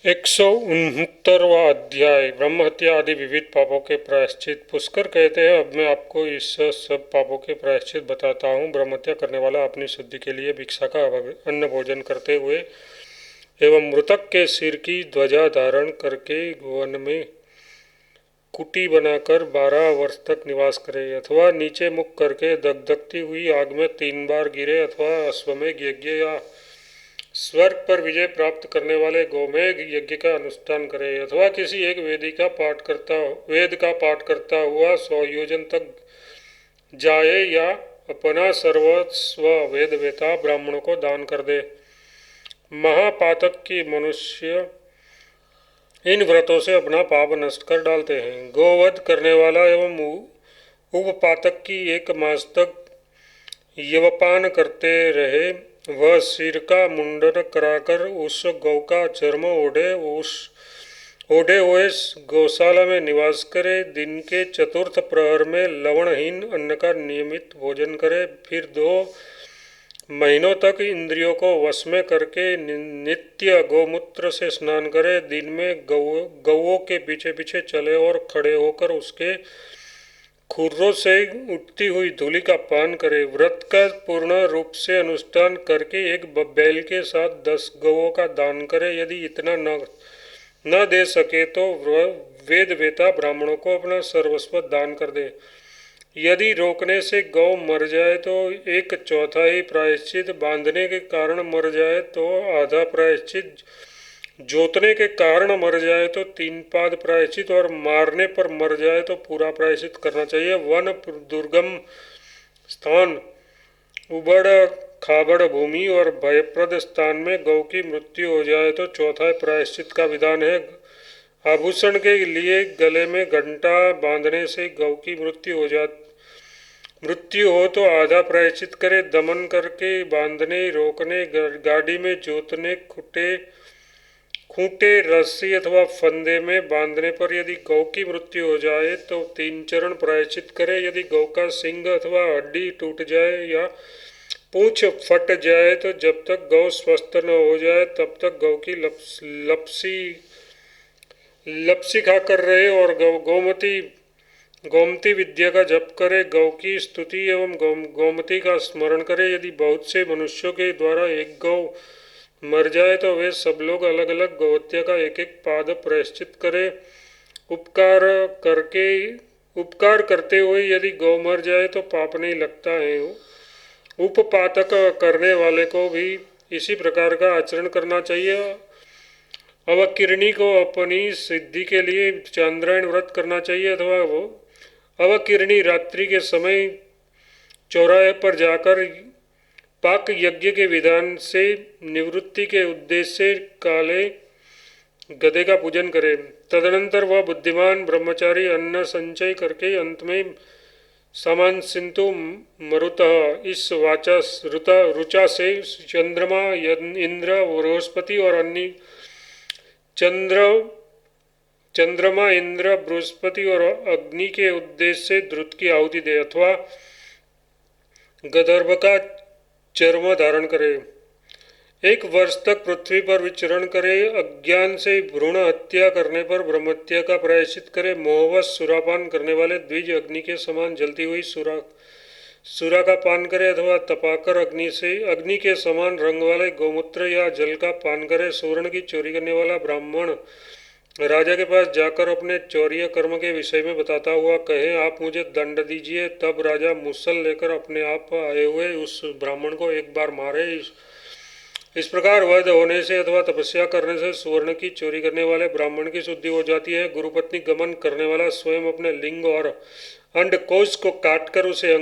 169वां अध्याय ब्रह्महत्या आदि विविध पापों के प्रायश्चित। पुष्कर कहते हैं, अब मैं आपको इस सब पापों के प्रायश्चित बताता हूँ। ब्रह्महत्या करने वाला अपनी शुद्धि के लिए भिक्षा का अन्न भोजन करते हुए एवं मृतक के सिर की ध्वजा धारण करके वन में कुटी बनाकर 12 वर्ष तक निवास करे, अथवा नीचे मुख करके दगदगती हुई आग में 3 बार गिरे, अथवा अश्वमेघ यज्ञ या स्वर्ग पर विजय प्राप्त करने वाले गोमेघ यज्ञ का अनुष्ठान करे, अथवा किसी एक वेद का पाठ करता हुआ 100 योजन तक जाए, या अपना सर्वस्व वेद वेता ब्राह्मणों को दान कर दे। महापातक की मनुष्य इन व्रतों से अपना पाप नष्ट कर डालते हैं। गोवध करने वाला एवं उपपातक की 1 मास तक यवपान करते रहे, वह सिर का मुंडन कराकर उस गौ का चर्म ओढ़े हुए गौशाला में निवास करे। दिन के चतुर्थ प्रहर में लवणहीन अन्न का नियमित भोजन करे। फिर 2 महीनों तक इंद्रियों को वश में करके नित्य गौमूत्र से स्नान करे। दिन में गौओं के पीछे पीछे चले और खड़े होकर उसके खुरों से उठती हुई धूलि का पान करे। व्रत का पूर्ण रूप से अनुष्ठान करके 1 बैल के साथ 10 गौओं का दान करे। यदि इतना न दे सके तो वेद वेता ब्राह्मणों को अपना सर्वस्व दान कर दे। यदि रोकने से गौ मर जाए तो 1/4 प्रायश्चित, बांधने के कारण मर जाए तो आधा प्रायश्चित, जोतने के कारण मर जाए तो 3 पाद प्रायश्चित, और मारने पर मर जाए तो पूरा प्रायश्चित करना चाहिए। वन, दुर्गम स्थान, उबड़ खाबड़ भूमि और भयप्रद स्थान में गौ की मृत्यु हो जाए तो चौथा प्रायश्चित का विधान है। आभूषण के लिए गले में घंटा बांधने से गौ की मृत्यु हो तो आधा प्रायश्चित करे। दमन करके बांधने, रोकने, गाड़ी में जोतने, खूंटे, रस्सी अथवा फंदे में बांधने पर यदि गौ की मृत्यु हो जाए तो 3 चरण प्रायश्चित करे। यदि गौ का सिंग अथवा हड्डी टूट जाए या पूंछ फट जाए तो जब तक गौ स्वस्थ न हो जाए तब तक गौ की लपसी खाकर रहे और गोमती विद्या का जप करे। गौ की स्तुति एवं गोमती का स्मरण करे। यदि बहुत से मनुष्यों के द्वारा 1 गौ मर जाए तो वे सब लोग अलग अलग गौहत्या का 1 पाद प्रायश्चित करे। उपकार करते हुए यदि गौ मर जाए तो पाप नहीं लगता है। उपपातक करने वाले को भी इसी प्रकार का आचरण करना चाहिए। अवकिरणी को अपनी सिद्धि के लिए चांद्रायण व्रत करना चाहिए, अथवा वो अवकिरणी रात्रि के समय चौराहे पर जाकर पाक यज्ञ के विधान से निवृत्ति के उद्देश्य से काले गधे का पूजन करे। तदनंतर वह बुद्धिमान ब्रह्मचारी अन्न संचय करके अंत में समान सिंतु मरुतः इस रुचा से चंद्रमा, इंद्र, बृहस्पति और अन्य चंद्रमा, इंद्र, बृहस्पति और अग्नि के उद्देश्य से द्रुत की आहुति दे, अथवा गंधर्व का चर्म धारण करे। 1 वर्ष तक पृथ्वी पर विचरण करे। अज्ञान से भ्रूण हत्या करने पर ब्रह्महत्या का प्रायश्चित करे। मोहवश सुरापान करने वाले द्विज अग्नि के समान जलती हुई सुरा का पान करे, अथवा तपाकर अग्नि के समान रंग वाले गौमूत्र या जल का पान करे। स्वर्ण की चोरी करने वाला ब्राह्मण राजा के पास जाकर अपने चौर्य कर्म के विषय में बताता हुआ कहे, आप मुझे दंड दीजिए। तब राजा मुसल लेकर अपने आप आए हुए उस ब्राह्मण को 1 बार मारे। इस प्रकार वध होने से अथवा तपस्या करने से सुवर्ण की चोरी करने वाले ब्राह्मण की शुद्धि हो जाती है। गुरुपत्नी गमन करने वाला स्वयं अपने लिंग और अंडकोश को काटकर उसे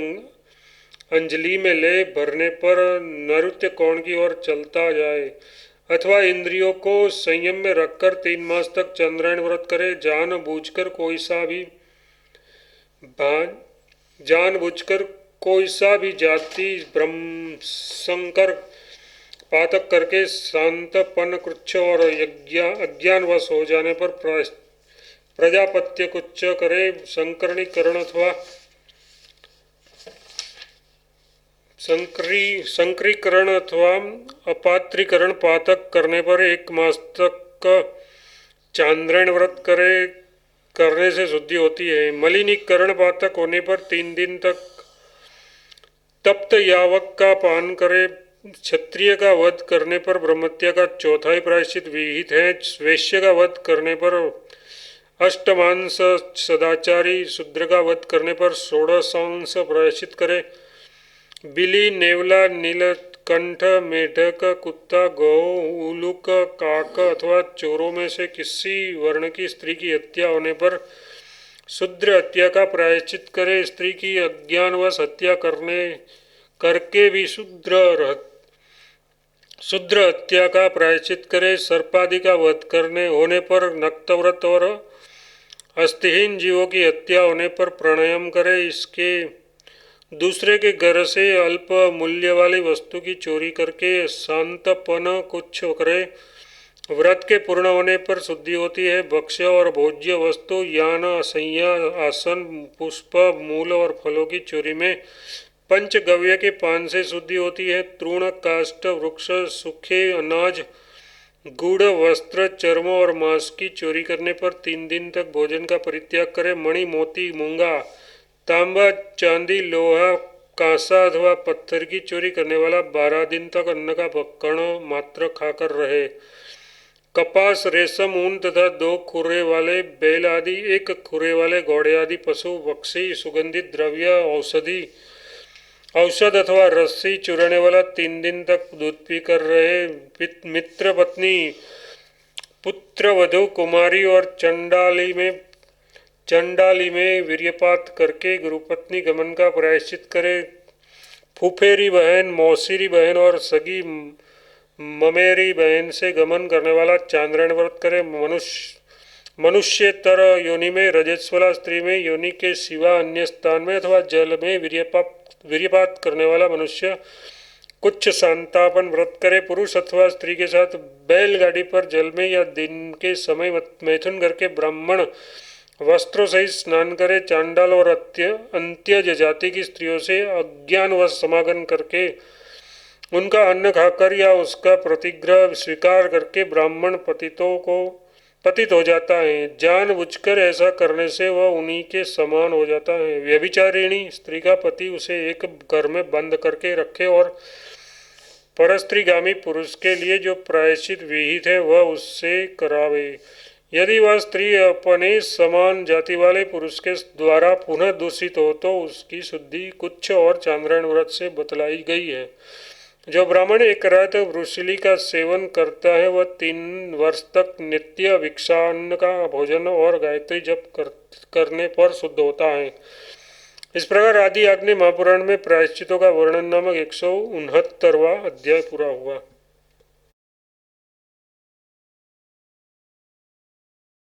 अंजलि में ले भरने पर नैऋत्य कोण की ओर चलता जाए, अथवा इंद्रियों को संयम में रखकर 3 मास तक चंद्रायण व्रत करे। जानबूझकर कोई सा भी जाति ब्रह्मशंकर पातक करके शांतपन कृच्छ और अज्ञानवश हो जाने पर प्रजापत्य कुच्छ करे। संकरीकरण अथवा अपात्रीकरण पातक करने पर 1 मास तक चांद्रायण व्रत करने से शुद्धि होती है। मलिनीकरण पातक होने पर 3 दिन तक तप्त यावक का पान करे। क्षत्रिय का वध करने पर ब्रह्मत्या का चौथाई प्रायश्चित विहित है। वैश्य का वध करने पर अष्टमांश, सदाचारी शूद्र का वध करने पर षोडशांश प्रायश्चित करे। बिली, नेवला, नीलकंठ, मेढक, कुत्ता, गौ, उलूक, काक अथवा चोरों में से किसी वर्ण की स्त्री की हत्या होने पर शूद्र हत्या का प्रायश्चित करे। स्त्री की अज्ञानवश हत्या करके भी शूद्र हत्या का प्रायश्चित करे। सर्पादि का वध करने होने पर नक्तव्रत और अस्थिहीन जीवों की हत्या होने पर प्राणायाम करे। इसके दूसरे के घर से अल्प मूल्य वाली वस्तु की चोरी करके शांतपन कुछ करे। व्रत के पूर्ण होने पर शुद्धि होती है। भक्ष्य और भोज्य वस्तु, यान, शय्या, आसन, पुष्प, मूल और फलों की चोरी में पंचगव्य के पान से शुद्धि होती है। तृण, काष्ठ, वृक्ष, सूखे अनाज, गुड़, वस्त्र, चर्म और मांस की चोरी करने पर 3 दिन तक भोजन का परित्याग करे। मणि, मोती, मूंगा, तांबा, चांदी, लोहा, कांसा अथवा पत्थर की चोरी करने वाला 12 दिन तक अन्न का कण मात्र खाकर रहे। कपास, रेशम, ऊन तथा 2 खुरे वाले बैल आदि, 1 खुरे वाले घोड़े आदि पशु पक्षी, सुगंधित द्रव्य, औषध अथवा रस्सी चुराने वाला 3 दिन तक दूध पीकर रहे। मित्र पत्नी, पुत्र वधु, कुमारी और चंडाली में वीर्यपात करके गुरुपत्नी गमन का प्रायश्चित करे। फुफेरी बहन, मौसीरी बहन और सगी ममेरी बहन से गमन करने वाला चांद्रायण व्रत करे। मनुष्यतर योनि में, रजस्वला स्त्री में, योनि के सिवा अन्य स्थान में अथवा जल में वीर्यपात करने वाला मनुष्य कुछ संतापन व्रत करे। पुरुष अथवा स्त्री के साथ बैलगाड़ी पर जल में या दिन के समय मैथुन करके ब्राह्मण वस्त्रों सहित स्नान करे। चांडाल और अंत्यज जाति की स्त्रियों से अज्ञानवश समागम करके उनका अन्न खाकर या उसका प्रतिग्रह स्वीकार करके ब्राह्मण पतित हो जाता है। जानबूझकर ऐसा करने से वह उन्हीं के समान हो जाता है। व्यभिचारिणी स्त्री का पति उसे एक घर में बंद करके रखे और परस्त्रीगामी पुरुष के लिए जो प्रायश्चित विहित है वह उससे करावे। यदि वह स्त्री अपने समान जाति वाले पुरुष के द्वारा पुनः दूषित हो तो उसकी शुद्धि कुछ और चांद्रायण व्रत से बतलाई गई है। जो ब्राह्मण एक रात वृषिली का सेवन करता है वह 3 वर्ष तक नित्य भिक्षान्न का भोजन और गायत्री जप करने पर शुद्ध होता है। इस प्रकार आदि आग्नेय महापुराण में प्रायश्चितों का वर्णन नामक 169वां अध्याय पूरा हुआ।